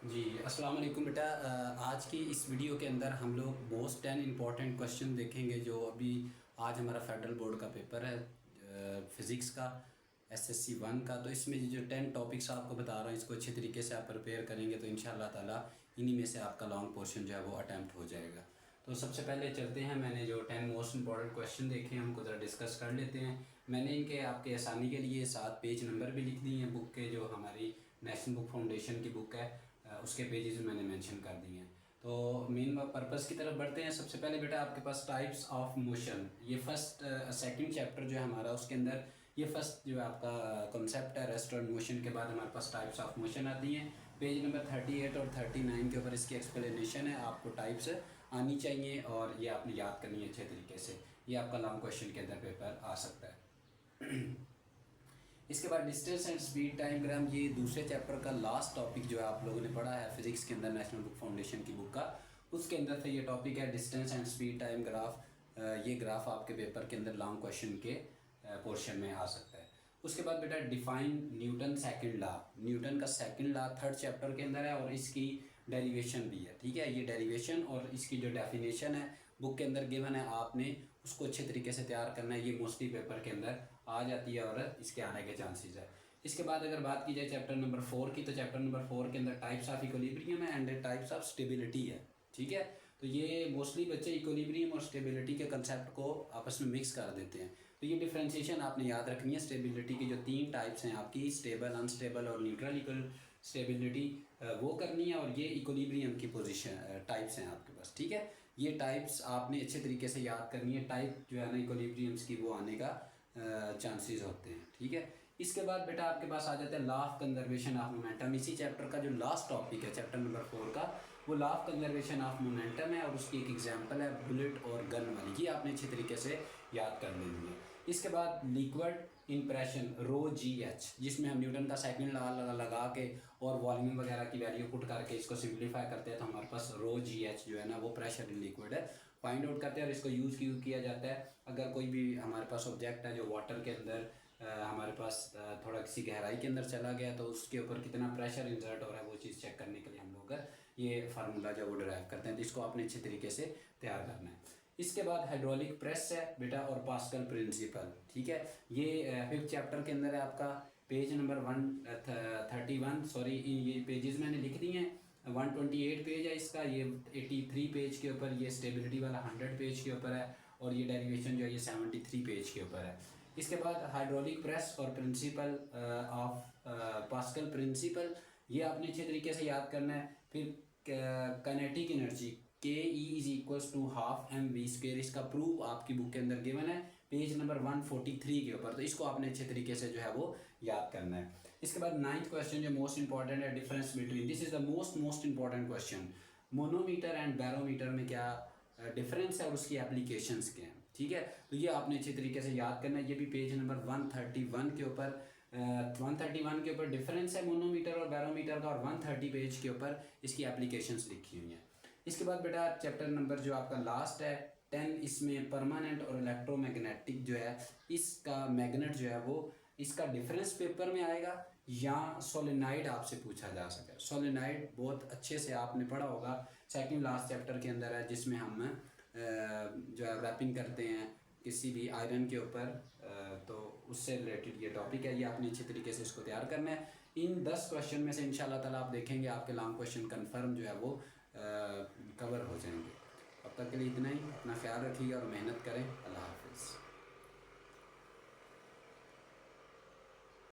जी अस्सलाम वालेकुम बेटा। आज की इस वीडियो के अंदर हम लोग मोस्ट 10 इम्पॉर्टेंट क्वेश्चन देखेंगे जो अभी आज हमारा फेडरल बोर्ड का पेपर है फ़िज़िक्स का एसएससी 1 का। तो इसमें जो 10 टॉपिक्स आपको बता रहा हूँ इसको अच्छे तरीके से आप प्रिपेयर करेंगे तो इंशाल्लाह ताला इन्हीं में से आपका लॉन्ग पोर्शन जो है वो अटैम्प्ट हो जाएगा। तो सबसे पहले चलते हैं, मैंने जो 10 मोस्ट इंपॉर्टेंट क्वेश्चन देखे हैं उनको ज़रा डिस्कस कर लेते हैं। मैंने इनके आपके आसानी के लिए 7 पेज नंबर भी लिख दिए हैं बुक के, जो हमारी नेशनल बुक फाउंडेशन की बुक है उसके पेजेस मैंने मेंशन कर दिए हैं। तो मेन पर्पस की तरफ बढ़ते हैं। सबसे पहले बेटा आपके पास टाइप्स ऑफ मोशन, ये फर्स्ट सेकंड चैप्टर जो है हमारा उसके अंदर ये फर्स्ट जो है आपका कॉन्सेप्ट है रेस्ट और मोशन के बाद हमारे पास टाइप्स ऑफ मोशन आती हैं। पेज नंबर 38 और 39 के ऊपर इसकी एक्सप्लेनेशन है। आपको टाइप्स आनी चाहिए और ये आपने याद करनी है अच्छे तरीके से। ये आपका लॉन्ग क्वेश्चन के अंदर पेपर आ सकता है। इसके बाद डिस्टेंस एंड स्पीड डायग्राम, ये दूसरे चैप्टर का लास्ट टॉपिक जो है आप लोगों ने पढ़ा है फिजिक्स के अंदर नेशनल बुक फाउंडेशन की बुक का, उसके अंदर से ये टॉपिक है distance and speed time graph. ये ग्राफ आपके पेपर के अंदर लॉन्ग क्वेश्चन के पोर्शन में आ सकता है। उसके बाद बेटा define Newton second law, Newton का सेकंड लॉ थर्ड चैप्टर के अंदर है और इसकी डेरिवेशन भी है। ठीक है, ये डेरिवेशन और इसकी जो डेफिनेशन है बुक के अंदर गिवन है, आपने उसको अच्छे तरीके से तैयार करना है। ये मोस्टली पेपर के अंदर आ जाती है और इसके आने के चांसेस है। इसके बाद अगर बात की जाए चैप्टर नंबर 4 की, तो चैप्टर नंबर 4 के अंदर टाइप्स ऑफ इक्विलिब्रियम है एंड टाइप्स ऑफ स्टेबिलिटी है। ठीक है, तो ये मोस्टली बच्चे इक्विलिब्रियम और स्टेबिलिटी के कंसेप्ट को आपस में मिक्स कर देते हैं। तो ये डिफरेंशिएशन आपने याद रखनी है। स्टेबिलिटी की जो 3 टाइप्स हैं आपकी, स्टेबल, अनस्टेबल और न्यूट्रल इक्वल स्टेबिलिटी, वो करनी है। और ये इक्विलिब्रियम की पोजीशन टाइप्स हैं आपके पास। ठीक है, ये टाइप्स आपने अच्छे तरीके से याद करनी है। टाइप जो है ना इक्विलिब्रियम्स की वो आने का चांसेस होते हैं। ठीक है, इसके बाद बेटा आपके पास आ जाता है law of conservation of momentum. इसी चैप्टर का जो लास्ट टॉपिक है चैप्टर नंबर 4 का, वो law of conservation of momentum है और उसकी एक एग्जांपल है बुलेट और गन वाली। ये आपने अच्छे तरीके से याद कर लेनी है। इसके बाद लिक्विड इंप्रेशन रो जी एच, जिसमें हम न्यूटन का सेकंड लॉ लगा के और वॉल्यूम वगैरह की वैल्यू पुट करके इसको सिंप्लीफाई करते हैं, तो हमारे पास रो जी एच जो है ना वो प्रेशर इन लिक्विड है, फाइंड आउट करते हैं। और इसको यूज़ किया जाता है अगर कोई भी हमारे पास ऑब्जेक्ट है जो वाटर के अंदर हमारे पास थोड़ा किसी गहराई के अंदर चला गया तो उसके ऊपर कितना प्रेशर इंसर्ट हो रहा है वो चीज़ चेक करने के लिए हम लोग ये फार्मूला जो वो ड्राइव करते हैं। तो इसको आपने अच्छे तरीके से तैयार करना है। इसके बाद हाइड्रोलिक प्रेस है बेटा और पास्कल प्रिंसिपल। ठीक है, ये 5th चैप्टर के अंदर है आपका, पेज नंबर 131, सॉरी ये पेजेस मैंने लिख दिए हैं। 128 पेज है इसका, ये 83 पेज के ऊपर, ये स्टेबिलिटी वाला 100 पेज के ऊपर है और ये डेरिवेशन जो है ये 73 पेज के ऊपर है। इसके बाद हाइड्रोलिक प्रेस और प्रिंसिपल ऑफ पास्कल प्रिंसिपल, ये आपने अच्छे तरीके से याद करना है। फिर काइनेटिक एनर्जी के E is equals to half m v square, इसका प्रूफ आपकी बुक के अंदर गिवन है पेज नंबर 143 के ऊपर। तो इसको आपने अच्छे तरीके से जो है वो याद करना है। इसके बाद 9th क्वेश्चन जो मोस्ट इंपॉर्टेंट है, difference between, this is the most important question, manometer and barometer में क्या डिफरेंस है और उसकी एप्लीकेशंस क्या हैं। ठीक है, तो ये आपने अच्छे तरीके से याद करना है। ये भी पेज नंबर 131 के ऊपर 131 के ऊपर डिफरेंस है मोनोमीटर और बैरोमीटर का, और 130 पेज के ऊपर इसकी एप्लीकेशंस लिखी हुई हैं। इसके बाद बेटा चैप्टर नंबर जो आपका लास्ट है 10, इसमें परमानेंट और इलेक्ट्रोमैग्नेटिक जो है, इसका मैग्नेट जो है वो इसका डिफरेंस पेपर में आएगा या सोलेनाइड आपसे पूछा जा सके। सोलेनाइड बहुत अच्छे से आपने पढ़ा होगा, सेकंड लास्ट चैप्टर के अंदर है, जिसमें हम जो है रैपिंग करते हैं किसी भी आयरन के ऊपर, तो उससे रिलेटेड ये टॉपिक है। ये आपने अच्छे तरीके से इसको तैयार करना है। इन 10 क्वेश्चन में से इंशाल्लाह ताला आप देखेंगे आपके लॉन्ग क्वेश्चन कन्फर्म जो है वो कवर हो जाएंगे। अब तक के लिए इतना ही, अपना ख्याल रखिएगा और मेहनत करें। अल्लाह हाफिज़।